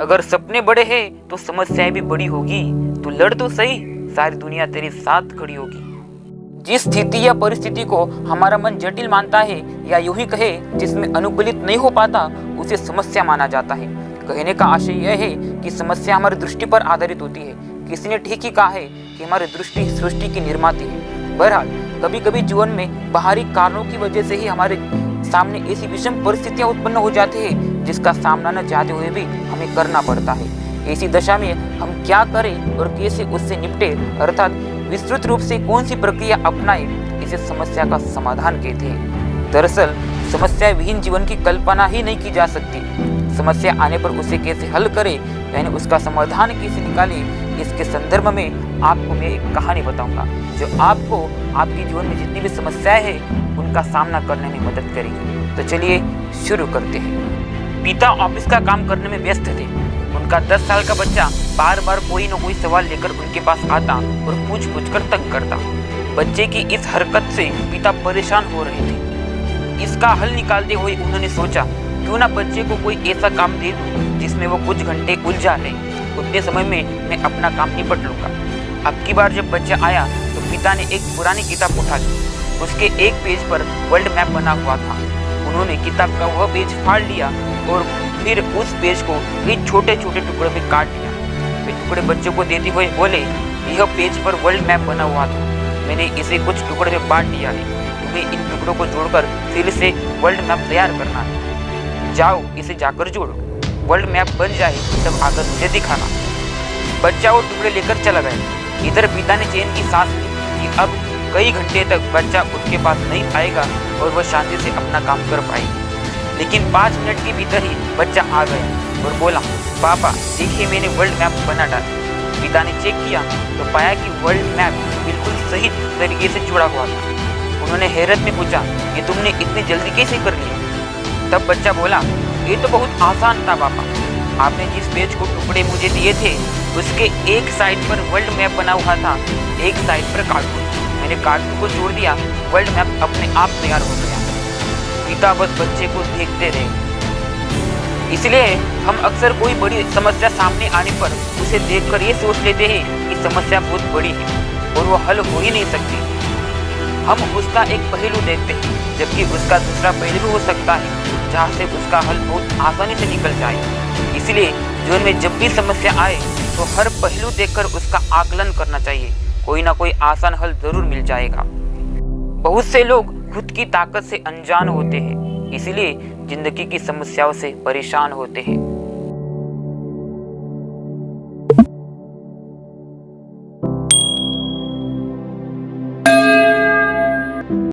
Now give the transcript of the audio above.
अगर सपने बड़े हैं तो समस्याएं भी बड़ी होगी। तो लड़ तो सही, सारी दुनिया तेरे साथ खड़ी होगी। जिस स्थिति या परिस्थिति को हमारा मन जटिल मानता है, या यूं ही कहे जिसमें अनुकूलित नहीं हो पाता, उसे समस्या माना जाता है। कहने का आशय यह है कि समस्या हमारी दृष्टि पर आधारित होती है। किसी ने ठीक ही कहा है कि हमारी दृष्टि सृष्टि की निर्माती है। बहरहाल कभी कभी जीवन में बाहरी कारणों की वजह से ही हमारे सामने ऐसी विषम परिस्थितियां उत्पन्न हो जाती है जिसका सामना न चाहते हुए भी हमें करना पड़ता है। ऐसी दशा में हम क्या करें और कैसे उससे निपटे, अर्थात विस्तृत रूप से कौन सी प्रक्रिया अपनाए, इसे समस्या का समाधान कहते हैं। दरअसल समस्या विहीन जीवन की कल्पना ही नहीं की जा सकती। समस्या आने पर उसे कैसे हल करें, यानी उसका समाधान कैसे निकालें, इसके संदर्भ में आपको मैं एक कहानी बताऊंगा जो आपको आपके जीवन में जितनी भी समस्याएं हैं उनका सामना करने में मदद करेगी। तो चलिए शुरू करते हैं। पिता ऑफिस का काम करने में व्यस्त थे। उनका 10 साल का बच्चा बार बार कोई न कोई सवाल लेकर उनके पास आता और पूछ कर तंग करता। बच्चे की इस हरकत से पिता परेशान हो रहे थे। इसका हल निकालते हुए उन्होंने सोचा, क्यों ना बच्चे को कोई ऐसा काम दे दूं जिसमें वो कुछ घंटे उलझा रहे। उतने समय में मैं अपना काम निपट लूंगा। अब की बार जब बच्चा आया तो पिता ने एक पुरानी किताब उठा ली। उसके एक पेज पर वर्ल्ड मैप बना हुआ था। उन्होंने किताब का वह पेज फाड़ लिया और फिर उस पेज को कई छोटे छोटे टुकड़ों में काट दिया। वे टुकड़े बच्चों को देते हुए बोले, यह पेज पर वर्ल्ड मैप बना हुआ था, मैंने इसे कुछ टुकड़े में बांट दिया है। तुम्हें इन टुकड़ों को जोड़कर फिर से वर्ल्ड मैप तैयार करना है। जाओ इसे जाकर जोड़ो, वर्ल्ड मैप बन जाए तब आकर मुझे दिखाना। बच्चा वो टुकड़े लेकर चला गया। इधर पिता ने चैन की सांस ली कि अब कई घंटे तक बच्चा उसके पास नहीं आएगा और वह शांति से अपना काम कर पाएगी। लेकिन 5 मिनट के भीतर ही बच्चा आ गया और बोला, पापा देखिए मैंने वर्ल्ड मैप बना डाला। पिता ने चेक किया तो पाया कि वर्ल्ड मैप बिल्कुल सही तरीके से जुड़ा हुआ था। उन्होंने हैरत में पूछा, ये तुमने इतनी जल्दी कैसे कर लिया? तब बच्चा बोला, ये तो बहुत आसान था पापा। आपने जिस पेज को टुकड़े मुझे दिए थे उसके एक साइड पर वर्ल्ड मैप बना हुआ था, एक साइड पर कार्टून। मैंने कार्टून को जोड़ दिया, वर्ल्ड मैप अपने आप तैयार हो गया। पिता बस बच्चे को देखते रहे। इसलिए हम अक्सर कोई बड़ी समस्या सामने आने पर उसे देखकर ये सोच लेते हैं कि समस्या बहुत बड़ी है और वो हल हो ही नहीं सकती। हम उसका एक पहलू देखते हैं, जबकि उसका दूसरा पहलू भी हो सकता है जहाँ से उसका हल बहुत आसानी से निकल जाए। इसलिए जीवन में जब भी समस्या आए तो हर पहलू देखकर उसका आकलन करना चाहिए। कोई ना कोई आसान हल जरूर मिल जाएगा। बहुत से लोग खुद की ताकत से अनजान होते हैं, इसलिए जिंदगी की समस्याओं से परेशान होते हैं।